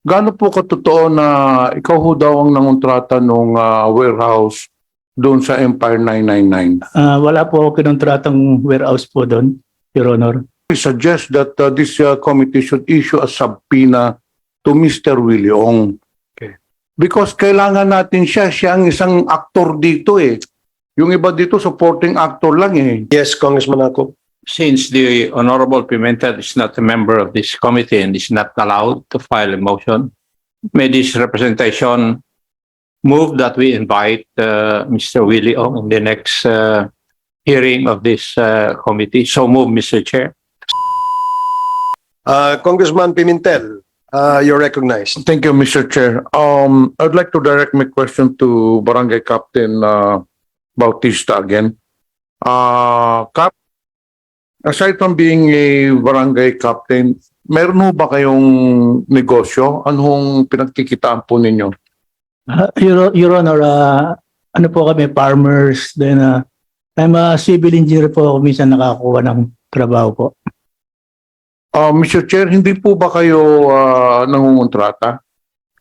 Gaano po katotoo na ikaw ho daw ang nangontrata nung warehouse doon sa Empire 999? Wala po ako kinontratang warehouse po doon, Your Honor. We suggest that this committee should issue a subpoena to Mr. Willie Ong. Okay. Because kailangan natin siya. Siya ang isang aktor dito eh. Yung iba dito supporting actor lang eh. Yes, Congressman Acop. Since the Honorable Pimentel is not a member of this committee and is not allowed to file a motion, may this representation move that we invite Mr. Willie Ong in the next hearing of this committee. So move, Mr. Chair. Congressman Pimentel, you're recognized. Thank you, Mr. Chair. I'd like to direct my question to Barangay Captain Bautista again. Cap, aside from being a barangay captain, meron ho ba kayong negosyo? Anong pinagkikitaan po ninyo? Your Honor, ano po kami, farmers, then I'm a civil engineer po ako, minsan nakakuha ng trabaho po. Mr. Chair, hindi po ba kayo nangungontrata?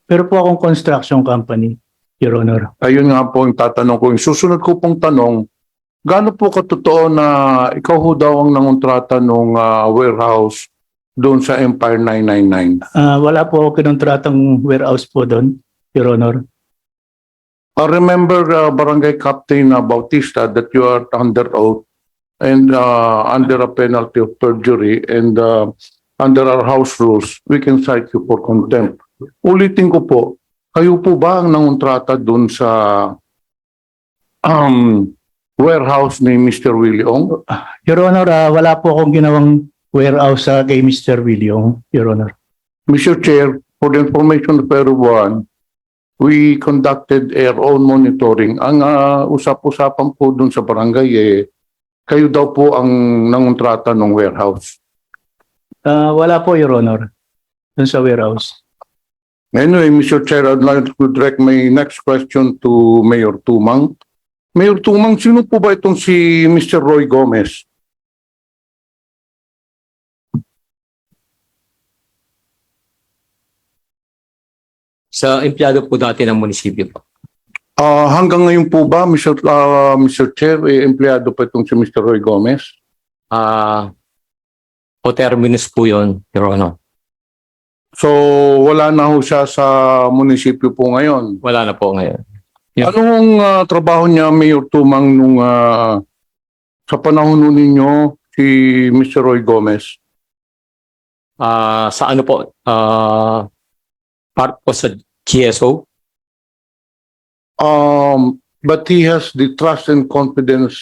Pero po akong construction company, Your Honor. Ayun nga po yung tatanong ko. Yung susunod ko pong tanong, gaano po katotoo na ikaw ho daw ang nangontrata nung warehouse doon sa Empire 999? Wala po ako kinontratang warehouse po doon, Your Honor. Remember, Barangay Captain Bautista, that you are under oath and under a penalty of perjury, and under our house rules, we can cite you for contempt. Ulitin ko po, kayo po ba ang nangontrata doon sa warehouse ni Mr. Willie Ong? Your Honor, wala po akong ginawang warehouse kay Mr. William, Your Honor. Mr. Chair, for the information of everyone, we conducted our own monitoring. Ang usap-usapan po doon sa barangay kayo daw po ang nangontrata ng warehouse. Wala po, Your Honor, doon sa warehouse. Anyway, Mr. Chair, I'd like to direct my next question to Mayor Tumang. Mayor Tumang, sino po ba itong si Mr. Roy Gomez? Sa empleyado po dati ng munisipyo po. Hanggang ngayon po ba, Mr. Chair, empleyado pa itong si Mr. Roy Gomez? O terminus po yun, Your Honor. So, wala na ho siya sa munisipyo po ngayon. Wala na po ngayon. Yeah. Anong trabaho niya, Mayor Tumang, nung sa panahon nun ninyo, si Mr. Roy Gomez? Sa ano po? Part po sa GSO. But he has the trust and confidence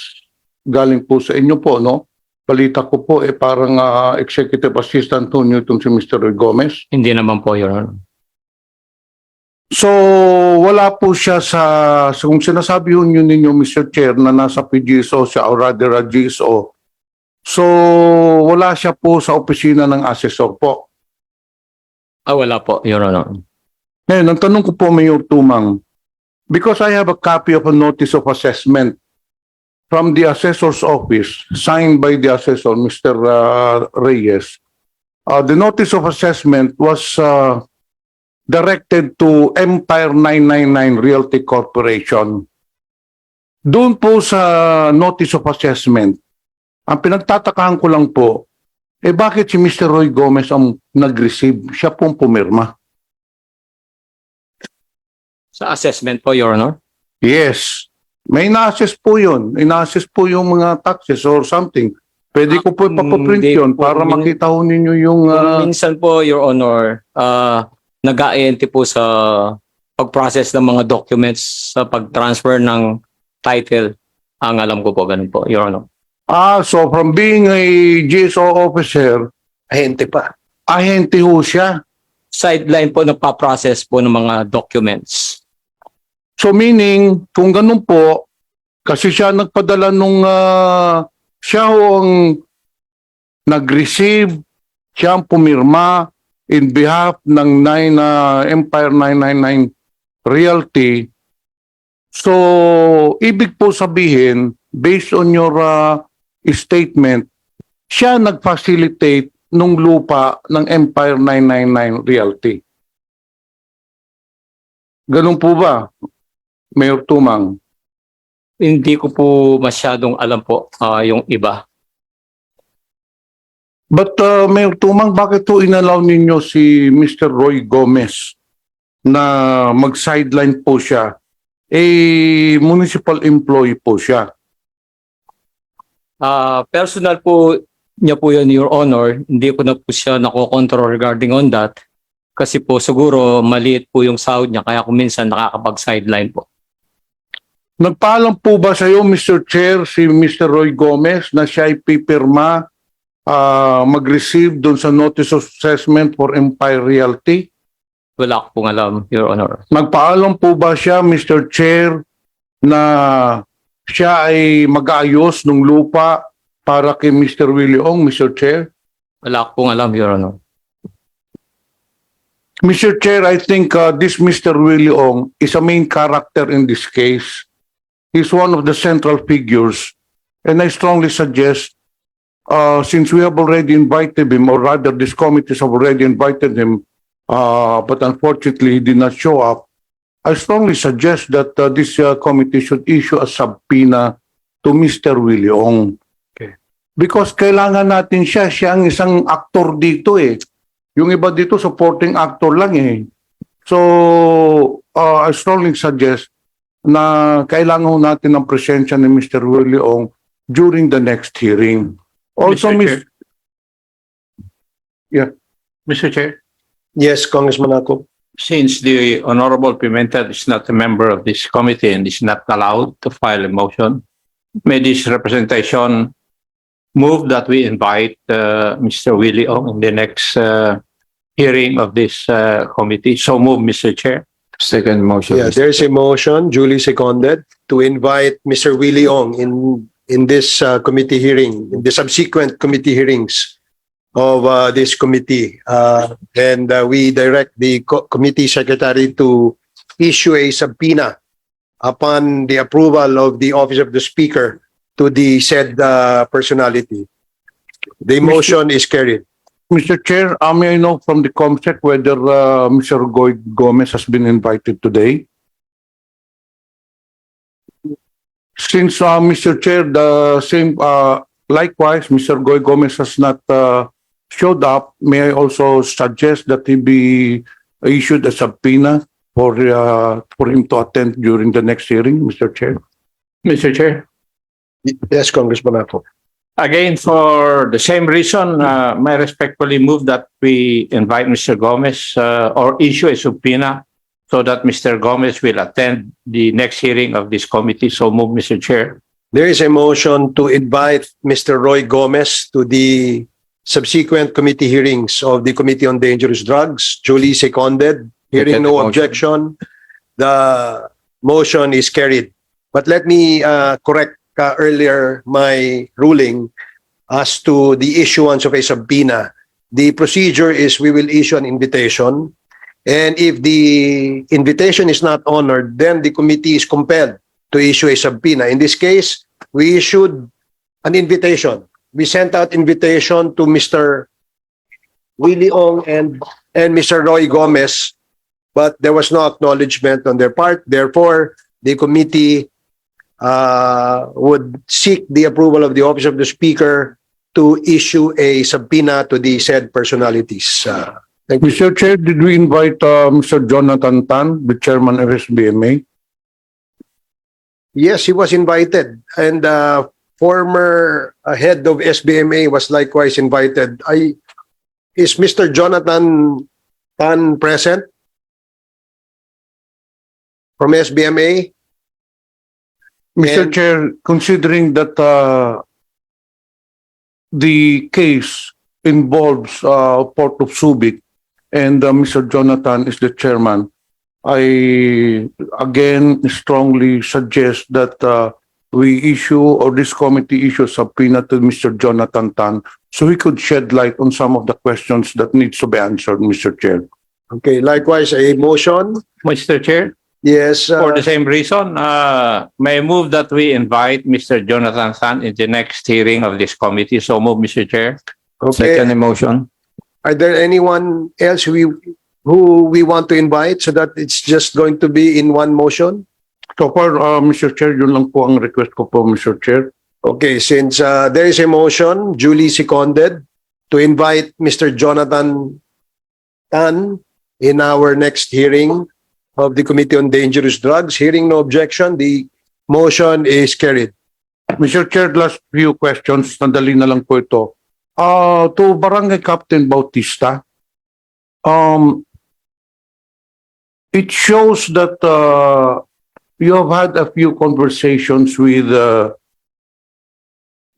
galing po sa inyo po, no? Balita ko po, parang executive assistant po niyo itong si Mr. Roy Gomez. Hindi naman po, Your Honor. So, wala po siya kung sinasabi yun ninyo, Mr. Chair, na nasa PGSO siya, or rather a GSO. So, wala siya po sa opisina ng assessor po. Wala po, Your Honor. Ngayon, ang tanong ko po, Mayor Tumang, because I have a copy of a notice of assessment from the assessor's office, signed by the assessor, Mr. Reyes. The notice of assessment was directed to Empire 999 Realty Corporation. Doon po sa notice of assessment, ang pinagtatakahan ko lang po, bakit si Mr. Roy Gomez ang nag-receive? Siya pong pumirma. Sa assessment po, Your Honor. Yes. May ina-assess po yun. Ina-assess po yung mga taxes or something. Pwede ko po ipapaprint hindi yun po. para makita ho ninyo yung... Minsan po, Your Honor, nag-aenti po sa pag-process ng mga documents sa pag-transfer ng title. Ang alam ko po, ganun po, Your Honor. so from being a GSO officer, Ahente pa. ahente ho siya. Sideline po, nagpa-process po ng mga documents. So meaning, kung ganun po, kasi siya nagpadala nung... siya ho ang nag-receive, siya ang pumirma in behalf ng Empire 999 Realty. So, ibig po sabihin, based on your statement, siya nag-facilitate nung lupa ng Empire 999 Realty. Ganun po ba, Mayor Tumang? Hindi ko po masyadong alam po yung iba. But Mayor Tumang, bakit po inalaw ninyo si Mr. Roy Gomez na mag-sideline po siya? Municipal employee po siya. Personal po niya po yun, Your Honor. Hindi ko na po siya nakokontrol regarding on that. Kasi po siguro maliit po yung sahod niya kaya kung minsan nakakapag-sideline po. Nagpaalam po ba sa iyo, Mr. Chair, si Mr. Roy Gomez na siya ay pipirma mag-receive doon sa Notice of Assessment for Empire Realty? Wala ko pong alam, Your Honor. Nagpaalam po ba siya, Mr. Chair, na siya ay mag-aayos ng lupa para kay Mr. Willie Ong, Mr. Chair? Wala ko pong alam, Your Honor. Mr. Chair, I think this Mr. Willie Ong is a main character in this case. He's one of the central figures. And I strongly suggest, since we have already invited him, or rather this committees have already invited him, but unfortunately he did not show up, I strongly suggest that this committee should issue a subpoena to Mr. Willie Ong. Okay. Because kailangan natin siya. Siya ang isang aktor dito eh. Yung iba dito, supporting actor lang eh. So, I strongly suggest na kailangan natin ng presensya ni Mr. Willie Ong during the next hearing. Also, Mr. Chair. Yeah. Mr. Chair, Yes, Congressman Acop. since the Honorable Pimentel is not a member of this committee and is not allowed to file a motion, may this representation move that we invite Mr. Willie Ong in the next hearing of this committee. So move, Mr. Chair. Second motion. Yeah, there's a motion duly seconded to invite Mr. Willie Ong in this committee hearing, in the subsequent committee hearings of this committee. And we direct the committee secretary to issue a subpoena upon the approval of the office of the speaker to the said personality. The motion is carried. Mr. Chair, may I know from the COMSEC whether Mr. Roy Gomez has been invited today? Since, Mr. Chair, the same, likewise, Mr. Roy Gomez has not showed up, may I also suggest that he be issued a subpoena for him to attend during the next hearing, Mr. Chair? Mr. Chair. Yes, Congressman Acop. Again, for the same reason, may respectfully move that we invite Mr. Gomez or issue a subpoena so that Mr. Gomez will attend the next hearing of this committee. So move, Mr. Chair. There is a motion to invite Mr. Roy Gomez to the subsequent committee hearings of the Committee on Dangerous Drugs, duly seconded. Hearing no objection, the motion is carried. But let me correct earlier my ruling as to the issuance of a subpoena. The procedure is we will issue an invitation, and if the invitation is not honored, then the committee is compelled to issue a subpoena. In this case, we issued an invitation. We sent out invitation to Mr. Willie Ong and Mr. Roy Gomez, but there was no acknowledgement on their part. Therefore, the committee would seek the approval of the office of the speaker to issue a subpoena to the said personalities. Thank you. Mr. Chair, did we invite Mr. Jonathan Tan, the chairman of SBMA? Yes, he was invited, and former head of SBMA was likewise invited. Is Mr. Jonathan Tan present from SBMA? Mr. And- Chair, considering that the case involves Port of Subic and Mr. Jonathan is the chairman, I again strongly suggest that we issue, or this committee issue, a subpoena to Mr. Jonathan Tan so he could shed light on some of the questions that needs to be answered, Mr. Chair. Okay, likewise, a motion. Mr. Chair, Yes. for the same reason, may I move that we invite Mr. Jonathan Tan in the next hearing of this committee. So move, Mr. Chair. Okay. Second motion. Are there anyone else who who we want to invite so that it's just going to be in one motion? So far, Mr. Chair, yun lang po ang request ko po, Mr. Chair. Okay, since there is a motion duly seconded to invite Mr. Jonathan Tan in our next hearing of the Committee on Dangerous Drugs, hearing no objection, the motion is carried. Mr. Chair, last few questions. Sandali na lang po ito. To Barangay Captain Bautista, it shows that you have had a few conversations with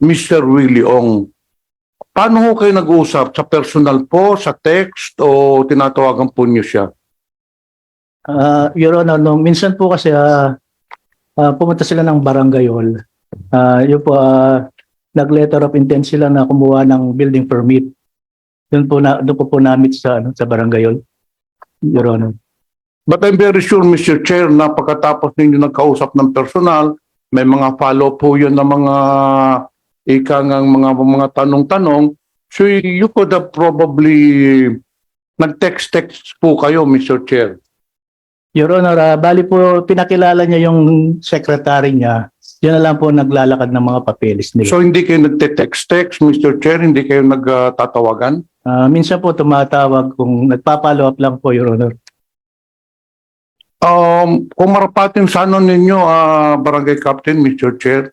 Mr. Willie Ong. Paano ho kayo nag-uusap? Sa personal po, sa text, o tinatawagan po niyo siya? Your Honor, no, minsan po kasi pumunta sila ng barangayol. Yun po, nag-letter of intent sila na kumuha ng building permit. Doon ko po namit sa barangayol, Your Honor. But I'm very sure, Mr. Chair, na pagkatapos ninyo nagkausap ng personal, may mga follow po yun na mga mga tanong-tanong. So you could have probably nag-text po kayo, Mr. Chair. Your Honor, bali po pinakilala niya yung secretary niya. Yan na lang po naglalakad ng mga papeles nila. So hindi kayo nagte-text, Mr. Chair? Hindi kayo nagtatawagan? Minsan po tumatawag kung nagpa-follow up lang po, Your Honor. Kung marapatin sana ninyo, Barangay Captain, Mr. Chair,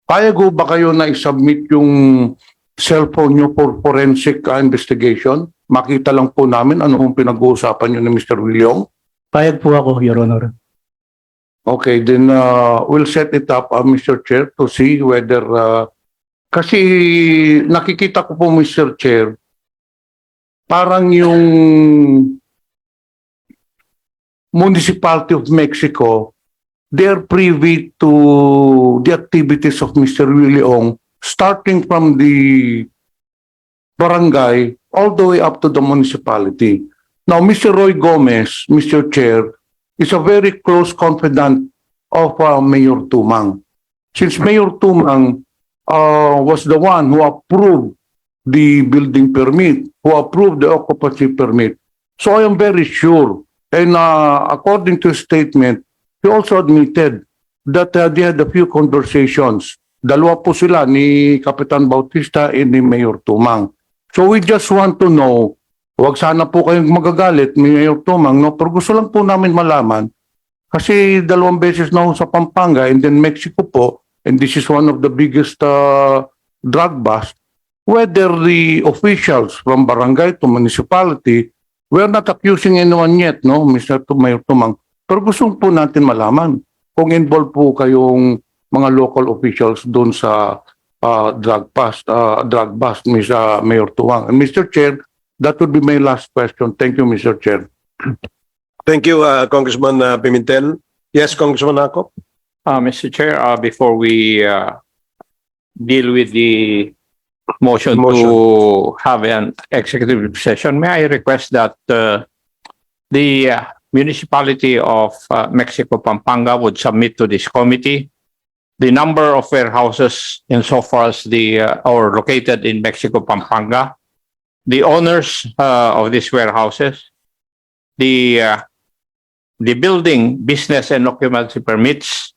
kaya go ba kayo na isubmit yung cellphone nyo for forensic investigation? Makita lang po namin ano kung pinag-uusapan nyo ni Mr. William. Payag po ako, Your Honor. Okay, then we'll set it up, Mr. Chair, to see whether... kasi nakikita ko po, Mr. Chair, parang yung Municipality of Mexico, they're privy to the activities of Mr. Willie Ong, starting from the barangay all the way up to the municipality. Now, Mr. Roy Gomez, Mr. Chair, is a very close confidant of Mayor Tumang. Since Mayor Tumang was the one who approved the building permit, who approved the occupancy permit. So I am very sure, and according to his statement, he also admitted that they had a few conversations. Dalawa po sila, ni Kapitan Bautista and ni Mayor Tumang. So we just want to know, huwag sana po kayong magagalit ni Mayor Tumang, no? Pero gusto lang po namin malaman, kasi 2 beses na ho sa Pampanga and then Mexico po, and this is one of the biggest drug busts, whether the officials from barangay to municipality, we're not accusing anyone yet, no, Mr. Mayor Tumang. Pero gusto po natin malaman kung involved po kayong mga local officials doon sa drug bust, Mr. Mayor Tumang. And Mr. Chair, that would be my last question. Thank you, Mr. Chair. Thank you, Congressman Pimentel. Yes, Congressman Acop. Mr. Chair, before we deal with the motion to have an executive session, may I request that the municipality of Mexico Pampanga would submit to this committee the number of warehouses insofar as are located in Mexico Pampanga, the owners of these warehouses, the building, business and occupancy permits,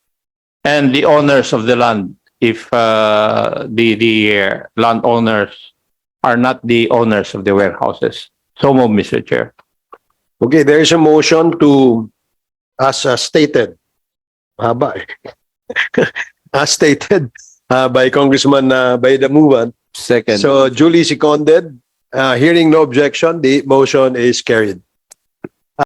and the owners of the land if the landowners are not the owners of the warehouses. So move, Mr. Chair. Okay, there is a motion to, as stated, as stated by Congressman by the movement. Second. So duly seconded. Hearing no objection, the motion is carried.